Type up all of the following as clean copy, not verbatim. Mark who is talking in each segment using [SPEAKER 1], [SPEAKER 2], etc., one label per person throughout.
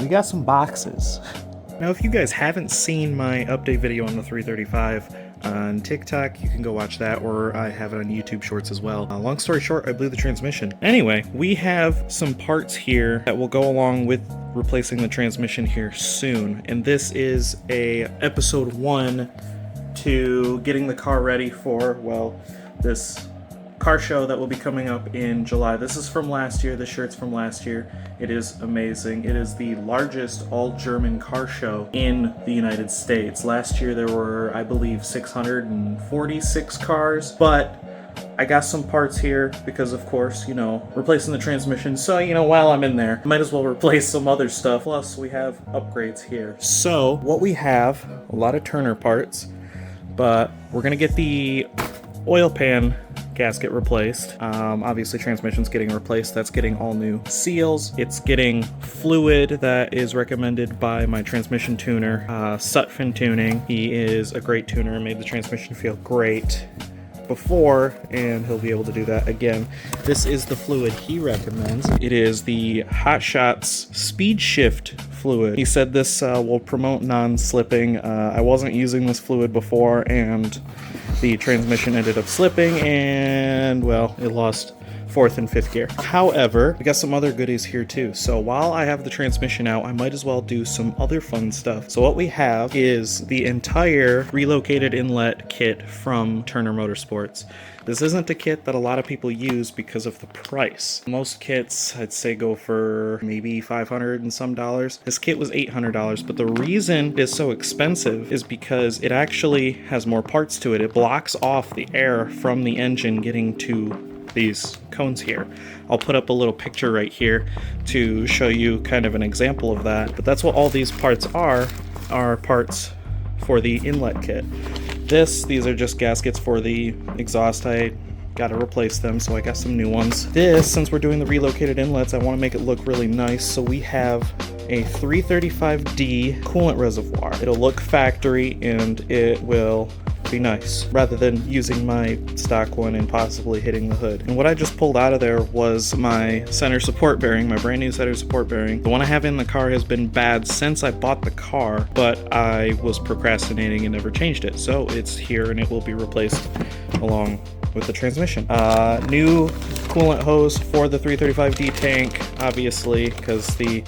[SPEAKER 1] We got some boxes. Now, if you guys haven't seen my update video on the 335 on TikTok, you can go watch that, or I have it on YouTube Shorts as well. Long story short, I blew the transmission. Anyway, we have some parts here that will go along with replacing the transmission here soon, and this is a episode 1 to getting the car ready for, well, this car show that will be coming up in July. This is from last year. This shirt's from last year. It is amazing. It is the largest all-German car show in the United States. Last year there were, I believe, 646 cars, but I got some parts here because, of course, you know, replacing the transmission. So, you know, while I'm in there, I might as well replace some other stuff. Plus, we have upgrades here. So, what we have, a lot of Turner parts, but we're gonna get the oil pan gasket replaced. Obviously transmission's getting replaced. That's getting all new seals. It's getting fluid that is recommended by my transmission tuner, Sutphin Tuning. He is a great tuner, made the transmission feel great before, and he'll be able to do that again. This is the fluid he recommends. It is the Hot Shots Speed Shift fluid. He said this will promote non-slipping. I wasn't using this fluid before, and the transmission ended up slipping, and well, it lost 4th and 5th gear. However, we got some other goodies here too. So while I have the transmission out, I might as well do some other fun stuff. So what we have is the entire relocated inlet kit from Turner Motorsports. This isn't a kit that a lot of people use because of the price. Most kits, I'd say, go for maybe $500 and some dollars. This kit was $800, but the reason it is so expensive is because it actually has more parts to it. It blocks off the air from the engine getting to these cones here. I'll put up a little picture right here to show you kind of an example of that. But that's what all these parts are parts for the inlet kit. These are just gaskets for the exhaust. I gotta replace them, so I got some new ones. This, since we're doing the relocated inlets, I want to make it look really nice, so we have a 335D coolant reservoir. It'll look factory and it will be nice, rather than using my stock one and possibly hitting the hood. And what I just pulled out of there was my center support bearing, my brand new center support bearing. The one I have in the car has been bad since I bought the car, but I was procrastinating and never changed it. So it's here and it will be replaced along with the transmission. New coolant hose for the 335D tank, obviously, because the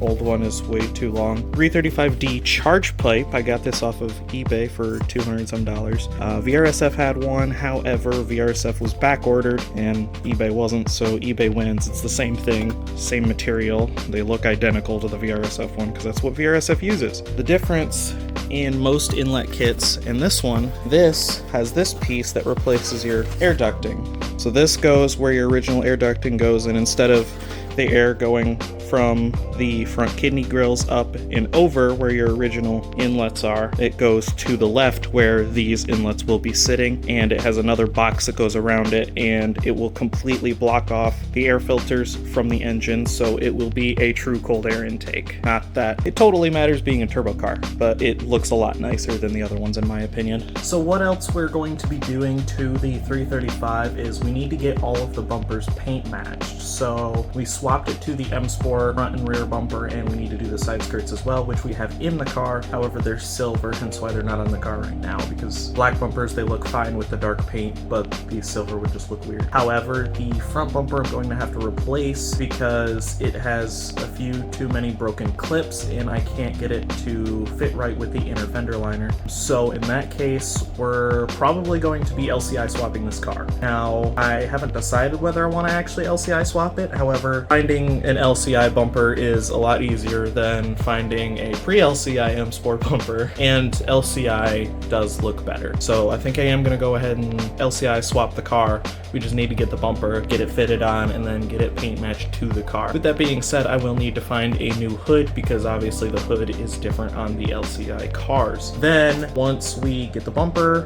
[SPEAKER 1] old one is way too long. 335D charge pipe. I got this off of eBay for $200 and some. VRSF had one, however, VRSF was back ordered and eBay wasn't, so eBay wins. It's the same thing, same material. They look identical to the VRSF one because that's what VRSF uses. The difference in most inlet kits and this one, this has this piece that replaces your air ducting. So this goes where your original air ducting goes, and instead of the air going from the front kidney grills up and over where your original inlets are, it goes to the left where these inlets will be sitting, and it has another box that goes around it, and it will completely block off the air filters from the engine, so it will be a true cold air intake. Not that it totally matters being a turbo car, but it looks a lot nicer than the other ones in my opinion. So what else we're going to be doing to the 335 is we need to get all of the bumpers paint matched. So we swapped it to the M Sport front and rear bumper, and we need to do the side skirts as well, which we have in the car. However, they're silver, hence why they're not on the car right now, because black bumpers, they look fine with the dark paint, but the silver would just look weird. However, the front bumper I'm going to have to replace because it has a few too many broken clips and I can't get it to fit right with the inner fender liner. So in that case, we're probably going to be LCI swapping this car. Now, I haven't decided whether I want to actually LCI swap it. However, finding an LCI bumper is a lot easier than finding a pre-LCI M Sport bumper, and LCI does look better. So I think I am going to go ahead and LCI swap the car. We just need to get the bumper, get it fitted on, and then get it paint matched to the car. With that being said, I will need to find a new hood because obviously the hood is different on the LCI cars. Then once we get the bumper,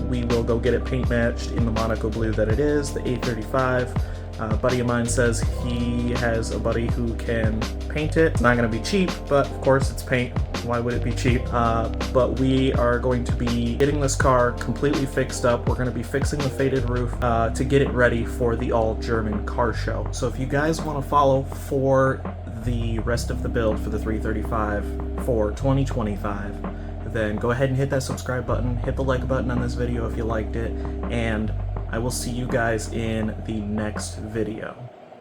[SPEAKER 1] we will go get it paint matched in the Monaco blue that it is, the A35. A buddy of mine says he has a buddy who can paint it. It's not going to be cheap, but of course it's paint. Why would it be cheap? But we are going to be getting this car completely fixed up. We're going to be fixing the faded roof to get it ready for the all-German car show. So if you guys want to follow for the rest of the build for the 335 for 2025, then go ahead and hit that subscribe button, hit the like button on this video if you liked it, and I will see you guys in the next video.